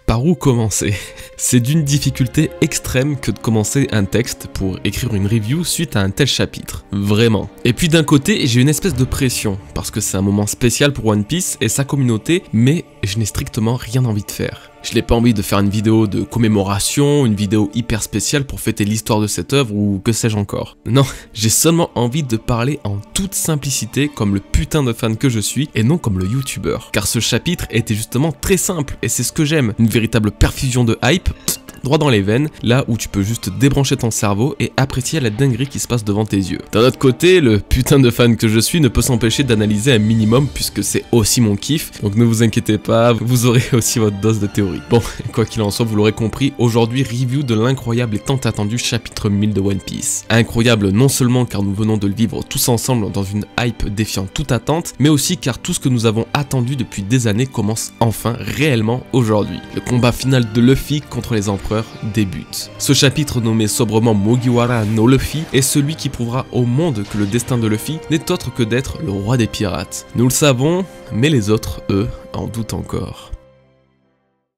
Par où commencer? C'est d'une difficulté extrême que de commencer un texte pour écrire une review suite à un tel chapitre. Vraiment. Et puis d'un côté, j'ai une espèce de pression, parce que c'est un moment spécial pour One Piece et sa communauté, mais je n'ai strictement rien envie de faire. Je n'ai pas envie de faire une vidéo de commémoration, une vidéo hyper spéciale pour fêter l'histoire de cette œuvre ou que sais-je encore. Non, j'ai seulement envie de parler en toute simplicité comme le putain de fan que je suis et non comme le youtubeur. Car ce chapitre était justement très simple et c'est ce que j'aime, une véritable perfusion de hype, droit dans les veines, là où tu peux juste débrancher ton cerveau et apprécier la dinguerie qui se passe devant tes yeux. D'un autre côté, le putain de fan que je suis ne peut s'empêcher d'analyser un minimum puisque c'est aussi mon kiff, donc ne vous inquiétez pas, vous aurez aussi votre dose de théorie. Bon, quoi qu'il en soit, vous l'aurez compris, aujourd'hui review de l'incroyable et tant attendu chapitre 1000 de One Piece. Incroyable non seulement car nous venons de le vivre tous ensemble dans une hype défiant toute attente, mais aussi car tout ce que nous avons attendu depuis des années commence enfin réellement aujourd'hui. Le combat final de Luffy contre les empereurs débute. Ce chapitre nommé sobrement Mugiwara no Luffy est celui qui prouvera au monde que le destin de Luffy n'est autre que d'être le roi des pirates. Nous le savons, mais les autres, eux, en doutent encore.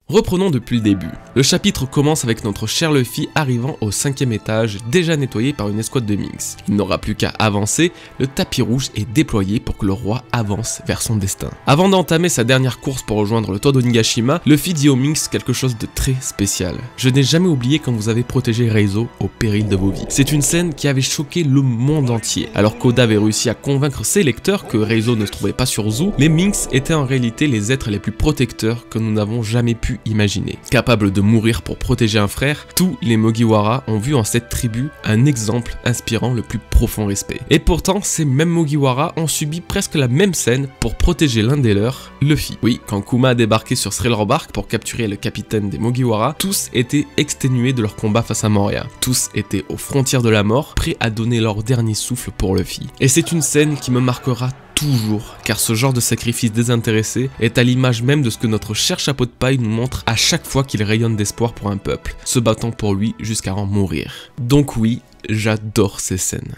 Reprenons depuis le début. Le chapitre commence avec notre cher Luffy arrivant au 5e étage, déjà nettoyé par une escouade de Minks. Il n'aura plus qu'à avancer, le tapis rouge est déployé pour que le roi avance vers son destin. Avant d'entamer sa dernière course pour rejoindre le toit d'Onigashima, Luffy dit aux Minks quelque chose de très spécial. Je n'ai jamais oublié quand vous avez protégé Reizo au péril de vos vies. C'est une scène qui avait choqué le monde entier. Alors qu'Oda avait réussi à convaincre ses lecteurs que Reizo ne se trouvait pas sur Zou, les Minks étaient en réalité les êtres les plus protecteurs que nous n'avons jamais pu imaginer. Capables de mourir pour protéger un frère, tous les Mugiwara ont vu en cette tribu un exemple inspirant le plus profond respect. Et pourtant, ces mêmes Mugiwara ont subi presque la même scène pour protéger l'un des leurs, Luffy. Oui, quand Kuma a débarqué sur Thriller Bark pour capturer le capitaine des Mugiwara, tous étaient exténués de leur combat face à Moria. Tous étaient aux frontières de la mort, prêts à donner leur dernier souffle pour Luffy. Et c'est une scène qui me marquera toujours, car ce genre de sacrifice désintéressé est à l'image même de ce que notre cher chapeau de paille nous montre à chaque fois qu'il rayonne d'espoir pour un peuple, se battant pour lui jusqu'à en mourir. Donc oui, j'adore ces scènes.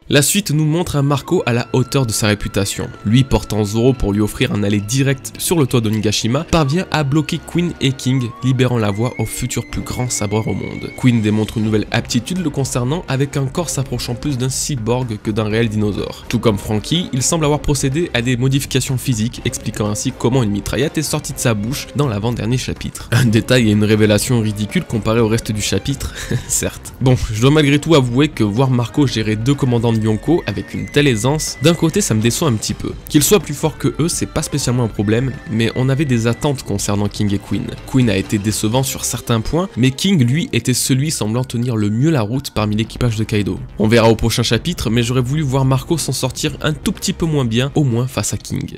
La suite nous montre un Marco à la hauteur de sa réputation. Lui, portant Zoro pour lui offrir un aller direct sur le toit d'Onigashima, parvient à bloquer Queen et King, libérant la voie au futur plus grand sabreur au monde. Queen démontre une nouvelle aptitude le concernant avec un corps s'approchant plus d'un cyborg que d'un réel dinosaure. Tout comme Franky, il semble avoir procédé à des modifications physiques, expliquant ainsi comment une mitraillette est sortie de sa bouche dans l'avant-dernier chapitre. Un détail et une révélation ridicule comparé au reste du chapitre, certes. Bon, je dois malgré tout avouer que voir Marco gérer deux commandants de Yonko avec une telle aisance, d'un côté ça me déçoit un petit peu. Qu'il soit plus fort que eux, c'est pas spécialement un problème, mais on avait des attentes concernant King et Queen. Queen a été décevant sur certains points, mais King lui était celui semblant tenir le mieux la route parmi l'équipage de Kaido. On verra au prochain chapitre, mais j'aurais voulu voir Marco s'en sortir un tout petit peu moins bien, au moins face à King.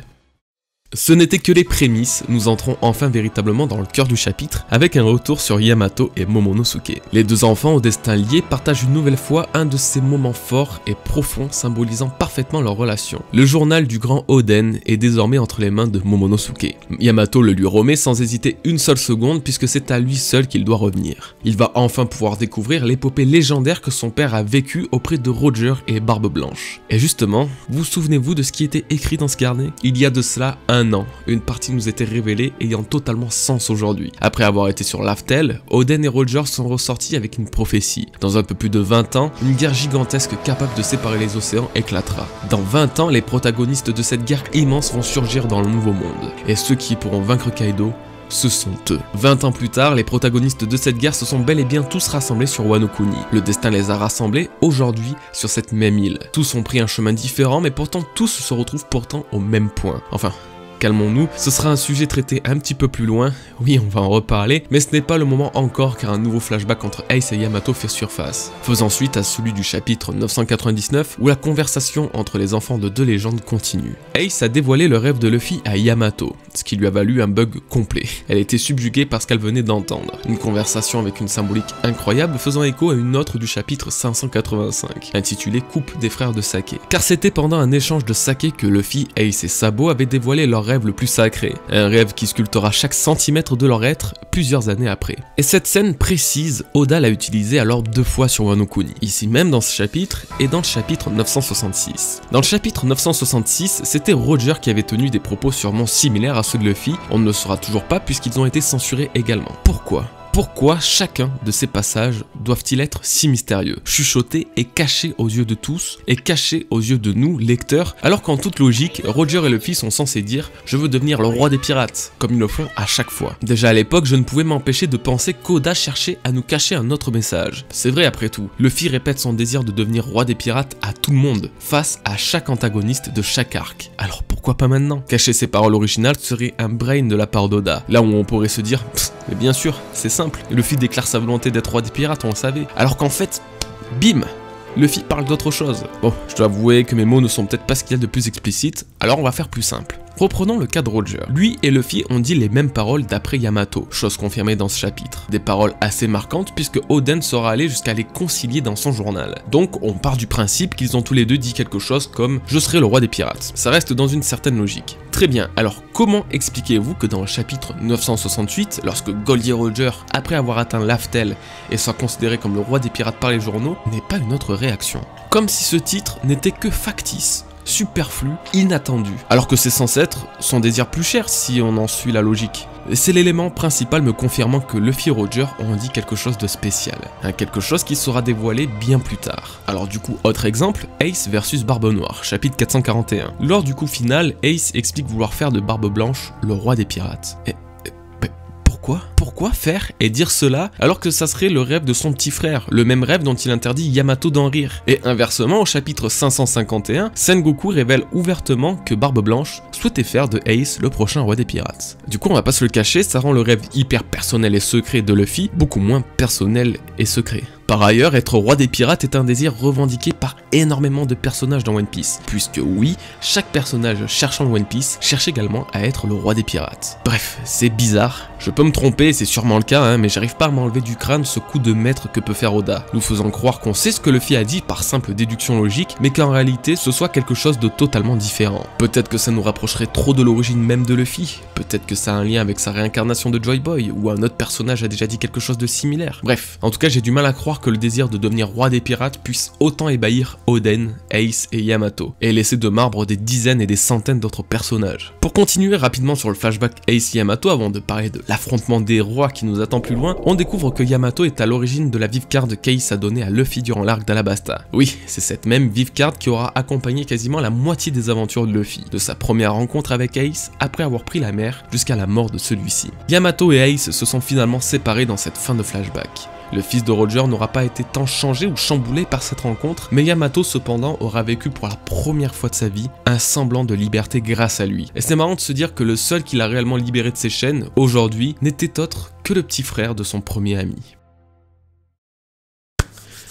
Ce n'était que les prémices, nous entrons enfin véritablement dans le cœur du chapitre avec un retour sur Yamato et Momonosuke. Les deux enfants au destin lié partagent une nouvelle fois un de ces moments forts et profonds symbolisant parfaitement leur relation. Le journal du grand Oden est désormais entre les mains de Momonosuke. Yamato le lui remet sans hésiter une seule seconde puisque c'est à lui seul qu'il doit revenir. Il va enfin pouvoir découvrir l'épopée légendaire que son père a vécue auprès de Roger et Barbe Blanche. Et justement, vous souvenez-vous de ce qui était écrit dans ce carnet? Il y a de cela un an, une partie nous était révélée ayant totalement sens aujourd'hui. Après avoir été sur Laftel, Oden et Roger sont ressortis avec une prophétie. Dans un peu plus de 20 ans, une guerre gigantesque capable de séparer les océans éclatera. Dans 20 ans, les protagonistes de cette guerre immense vont surgir dans le nouveau monde. Et ceux qui pourront vaincre Kaido, ce sont eux. 20 ans plus tard, les protagonistes de cette guerre se sont bel et bien tous rassemblés sur Wano Kuni. Le destin les a rassemblés aujourd'hui sur cette même île. Tous ont pris un chemin différent, mais pourtant tous se retrouvent pourtant au même point. Enfin, calmons-nous, ce sera un sujet traité un petit peu plus loin, oui on va en reparler, mais ce n'est pas le moment encore car un nouveau flashback entre Ace et Yamato fait surface, faisant suite à celui du chapitre 999 où la conversation entre les enfants de deux légendes continue. Ace a dévoilé le rêve de Luffy à Yamato, ce qui lui a valu un bug complet. Elle était subjuguée par ce qu'elle venait d'entendre, une conversation avec une symbolique incroyable faisant écho à une autre du chapitre 585, intitulée Coupe des frères de Sake. Car c'était pendant un échange de saké que Luffy, Ace et Sabo avaient dévoilé leur rêve le plus sacré, un rêve qui sculptera chaque centimètre de leur être plusieurs années après. Et cette scène précise, Oda l'a utilisée alors 2 fois sur Wano Kuni, ici même dans ce chapitre et dans le chapitre 966. Dans le chapitre 966, c'était Roger qui avait tenu des propos sûrement similaires à ceux de Luffy, on ne le saura toujours pas puisqu'ils ont été censurés également. Pourquoi chacun de ces passages doivent-ils être si mystérieux, chuchotés et cachés aux yeux de tous, et cachés aux yeux de nous, lecteurs, alors qu'en toute logique, Roger et Luffy sont censés dire « Je veux devenir le roi des pirates », comme ils le font à chaque fois. Déjà à l'époque, je ne pouvais m'empêcher de penser qu'Oda cherchait à nous cacher un autre message. C'est vrai après tout, Luffy répète son désir de devenir roi des pirates à tout le monde, face à chaque antagoniste de chaque arc. Alors pourquoi pas maintenant? Cacher ses paroles originales serait un brain de la part d'Oda, là où on pourrait se dire « Mais bien sûr, c'est simple. Luffy déclare sa volonté d'être roi des pirates, on le savait. Alors qu'en fait, bim, Luffy parle d'autre chose. Bon, je dois avouer que mes mots ne sont peut-être pas ce qu'il y a de plus explicite, alors on va faire plus simple. Reprenons le cas de Roger. Lui et Luffy ont dit les mêmes paroles d'après Yamato, chose confirmée dans ce chapitre. Des paroles assez marquantes puisque Oden sera allé jusqu'à les concilier dans son journal. Donc on part du principe qu'ils ont tous les deux dit quelque chose comme « Je serai le roi des pirates ». Ça reste dans une certaine logique. Très bien, alors comment expliquez-vous que dans le chapitre 968, lorsque Goldie Roger, après avoir atteint Laftel et soit considéré comme le roi des pirates par les journaux, n'ait pas une autre réaction? Comme si ce titre n'était que factice, superflu, inattendu, alors que c'est censé être son désir plus cher si on en suit la logique. C'est l'élément principal me confirmant que Luffy et Roger ont dit quelque chose de spécial, quelque chose qui sera dévoilé bien plus tard. Alors du coup, autre exemple, Ace versus Barbe Noire, chapitre 441. Lors du coup final, Ace explique vouloir faire de Barbe Blanche le roi des pirates. Pourquoi faire et dire cela alors que ça serait le rêve de son petit frère, le même rêve dont il interdit Yamato d'en rire? Et inversement, au chapitre 551, Sengoku révèle ouvertement que Barbe Blanche souhaitait faire de Ace le prochain roi des pirates. Du coup, on va pas se le cacher, ça rend le rêve hyper personnel et secret de Luffy beaucoup moins personnel et secret. Par ailleurs, être roi des pirates est un désir revendiqué par énormément de personnages dans One Piece, puisque oui, chaque personnage cherchant One Piece cherche également à être le roi des pirates. Bref, c'est bizarre, je peux me tromper, c'est sûrement le cas, mais j'arrive pas à m'enlever du crâne ce coup de maître que peut faire Oda, nous faisant croire qu'on sait ce que Luffy a dit par simple déduction logique, mais qu'en réalité ce soit quelque chose de totalement différent. Peut-être que ça nous rapprocherait trop de l'origine même de Luffy, peut-être que ça a un lien avec sa réincarnation de Joy Boy, ou un autre personnage a déjà dit quelque chose de similaire. Bref, en tout cas j'ai du mal à croire que le désir de devenir roi des pirates puisse autant ébahir Oden, Ace et Yamato, et laisser de marbre des dizaines et des centaines d'autres personnages. Pour continuer rapidement sur le flashback Ace et Yamato, avant de parler de l'affrontement des rois qui nous attend plus loin, on découvre que Yamato est à l'origine de la vive card qu'Ace a donnée à Luffy durant l'arc d'Alabasta. Oui, c'est cette même vive card qui aura accompagné quasiment la moitié des aventures de Luffy, de sa première rencontre avec Ace après avoir pris la mer jusqu'à la mort de celui-ci. Yamato et Ace se sont finalement séparés dans cette fin de flashback. Le fils de Roger n'aura pas été tant changé ou chamboulé par cette rencontre, mais Yamato cependant aura vécu pour la première fois de sa vie un semblant de liberté grâce à lui. Et c'est marrant de se dire que le seul qui l'a réellement libéré de ses chaînes, aujourd'hui, n'était autre que le petit frère de son premier ami.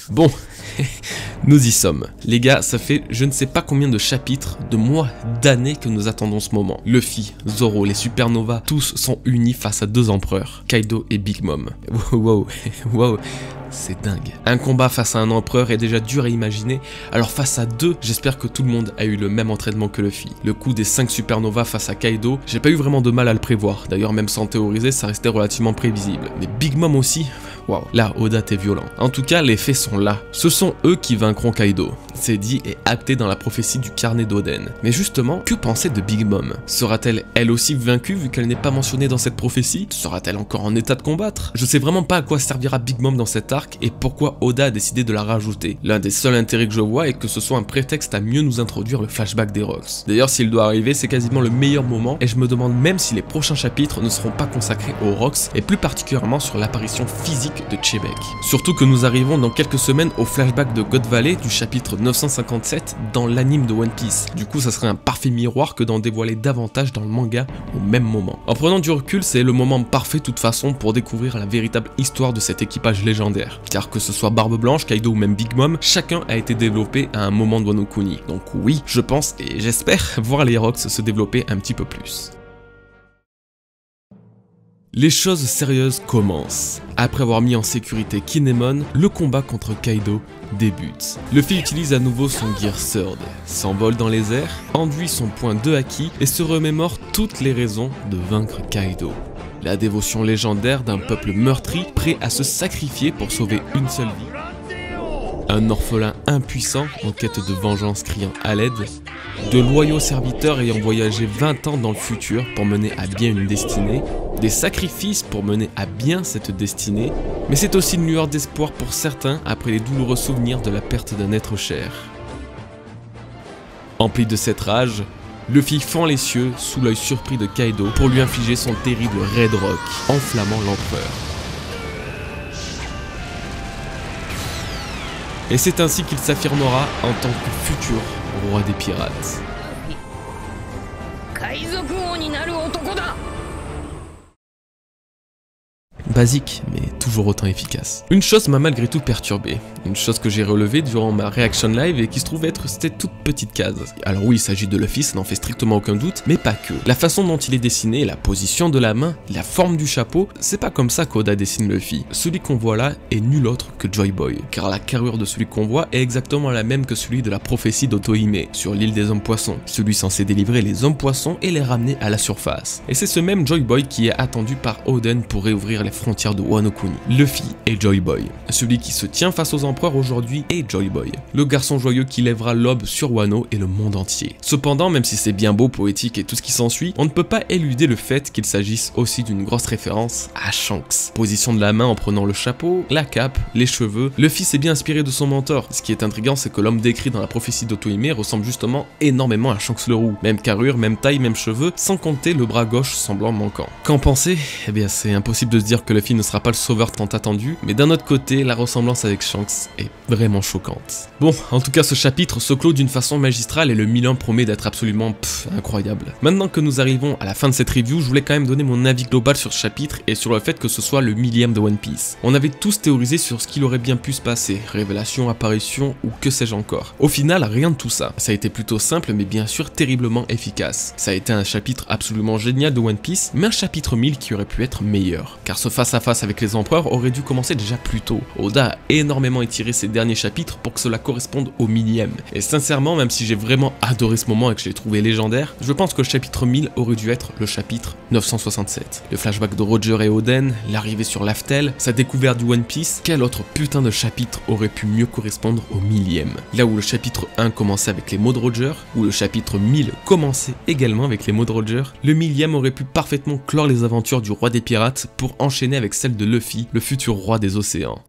Bon, nous y sommes. Les gars, ça fait je ne sais pas combien de chapitres, de mois, d'années que nous attendons ce moment. Luffy, Zoro, les Supernovas, tous sont unis face à 2 empereurs, Kaido et Big Mom. Wow, c'est dingue. Un combat face à un empereur est déjà dur à imaginer, alors face à 2, j'espère que tout le monde a eu le même entraînement que Luffy. Le coup des 5 Supernovas face à Kaido, j'ai pas eu vraiment de mal à le prévoir, d'ailleurs même sans théoriser, ça restait relativement prévisible. Mais Big Mom aussi, waouh, là Oda t'es violent. En tout cas, les faits sont là. Ce sont eux qui vaincront Kaido. C'est dit et acté dans la prophétie du carnet d'Oden. Mais justement, que penser de Big Mom? Sera-t-elle elle aussi vaincue vu qu'elle n'est pas mentionnée dans cette prophétie? Sera-t-elle encore en état de combattre? Je sais vraiment pas à quoi servira Big Mom dans cet arc et pourquoi Oda a décidé de la rajouter. L'un des seuls intérêts que je vois est que ce soit un prétexte à mieux nous introduire le flashback des Rocks. D'ailleurs, s'il doit arriver, c'est quasiment le meilleur moment et je me demande même si les prochains chapitres ne seront pas consacrés aux Rocks et plus particulièrement sur l'apparition physique de Chebek. Surtout que nous arrivons dans quelques semaines au flashback de God Valley du chapitre 957 dans l'anime de One Piece. Du coup, ça serait un parfait miroir que d'en dévoiler davantage dans le manga au même moment. En prenant du recul, c'est le moment parfait de toute façon pour découvrir la véritable histoire de cet équipage légendaire. Car que ce soit Barbe Blanche, Kaido ou même Big Mom, chacun a été développé à un moment de Wano Kuni. Donc oui, je pense et j'espère voir les Rocks se développer un petit peu plus. Les choses sérieuses commencent. Après avoir mis en sécurité Kinemon, le combat contre Kaido débute. Luffy utilise à nouveau son Gear Third, s'envole dans les airs, enduit son point de haki et se remémore toutes les raisons de vaincre Kaido. La dévotion légendaire d'un peuple meurtri prêt à se sacrifier pour sauver une seule vie. Un orphelin impuissant en quête de vengeance criant à l'aide. De loyaux serviteurs ayant voyagé 20 ans dans le futur pour mener à bien une destinée. Des sacrifices pour mener à bien cette destinée. Mais c'est aussi une lueur d'espoir pour certains après les douloureux souvenirs de la perte d'un être cher. Empli de cette rage, Luffy fend les cieux sous l'œil surpris de Kaido pour lui infliger son terrible Red Rock, enflammant l'empereur. Et c'est ainsi qu'il s'affirmera en tant que futur roi des pirates. Basique, mais toujours autant efficace. Une chose m'a malgré tout perturbé, une chose que j'ai relevée durant ma reaction live et qui se trouve être cette toute petite case. Alors oui, il s'agit de Luffy, ça n'en fait strictement aucun doute, mais pas que. La façon dont il est dessiné, la position de la main, la forme du chapeau, c'est pas comme ça qu'Oda dessine Luffy. Celui qu'on voit là est nul autre que Joy Boy, car la carrure de celui qu'on voit est exactement la même que celui de la prophétie d'Otohime, sur l'île des hommes poissons, celui censé délivrer les hommes poissons et les ramener à la surface. Et c'est ce même Joy Boy qui est attendu par Oden pour réouvrir les frontières de Wano Kuni. Luffy est Joy Boy. Celui qui se tient face aux empereurs aujourd'hui est Joy Boy. Le garçon joyeux qui lèvera l'aube sur Wano et le monde entier. Cependant, même si c'est bien beau, poétique et tout ce qui s'ensuit, on ne peut pas éluder le fait qu'il s'agisse aussi d'une grosse référence à Shanks. Position de la main en prenant le chapeau, la cape, les cheveux, Luffy s'est bien inspiré de son mentor. Ce qui est intriguant, c'est que l'homme décrit dans la prophétie d'Otohime ressemble justement énormément à Shanks le Roux. Même carrure, même taille, même cheveux, sans compter le bras gauche semblant manquant. Qu'en penser? Eh bien, c'est impossible de se dire que Luffy ne sera pas le sauveur tant attendu, mais d'un autre côté, la ressemblance avec Shanks est vraiment choquante. Bon, en tout cas, ce chapitre se clôt d'une façon magistrale et le 1001 promet d'être absolument incroyable. Maintenant que nous arrivons à la fin de cette review, je voulais quand même donner mon avis global sur ce chapitre et sur le fait que ce soit le 1000e de One Piece. On avait tous théorisé sur ce qu'il aurait bien pu se passer, révélation, apparition ou que sais-je encore. Au final, rien de tout ça. Ça a été plutôt simple mais bien sûr terriblement efficace. Ça a été un chapitre absolument génial de One Piece, mais un chapitre 1000 qui aurait pu être meilleur. Car ce face-à-face avec les empereurs aurait dû commencer déjà plus tôt. Oda a énormément étiré ses derniers chapitres pour que cela corresponde au 1000e. Et sincèrement, même si j'ai vraiment adoré ce moment et que je l'ai trouvé légendaire, je pense que le chapitre 1000 aurait dû être le chapitre 967. Le flashback de Roger et Oden, l'arrivée sur Laftel, sa découverte du One Piece, quel autre putain de chapitre aurait pu mieux correspondre au 1000e? Là où le chapitre 1 commençait avec les mots de Roger, où le chapitre 1000 commençait également avec les mots de Roger, le 1000e aurait pu parfaitement clore les aventures du roi des pirates pour enchaîner avec celle de Luffy, le futur roi des océans.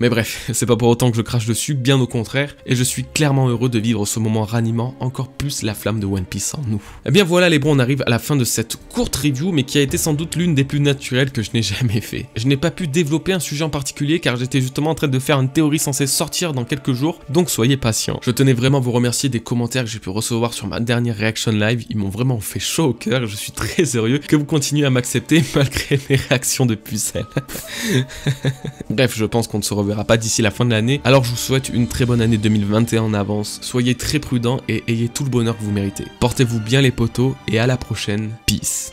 Mais bref, c'est pas pour autant que je crache dessus, bien au contraire, et je suis clairement heureux de vivre ce moment ranimant encore plus la flamme de One Piece en nous. Et bien voilà les bros, on arrive à la fin de cette courte review, mais qui a été sans doute l'une des plus naturelles que je n'ai jamais fait. Je n'ai pas pu développer un sujet en particulier car j'étais justement en train de faire une théorie censée sortir dans quelques jours, donc soyez patients. Je tenais vraiment à vous remercier des commentaires que j'ai pu recevoir sur ma dernière reaction live, ils m'ont vraiment fait chaud au cœur, je suis très heureux que vous continuez à m'accepter malgré mes réactions de pucelle. Bref, je pense qu'on ne se reverra pas d'ici la fin de l'année, alors je vous souhaite une très bonne année 2021 en avance, soyez très prudents et ayez tout le bonheur que vous méritez. Portez-vous bien les potos et à la prochaine, peace.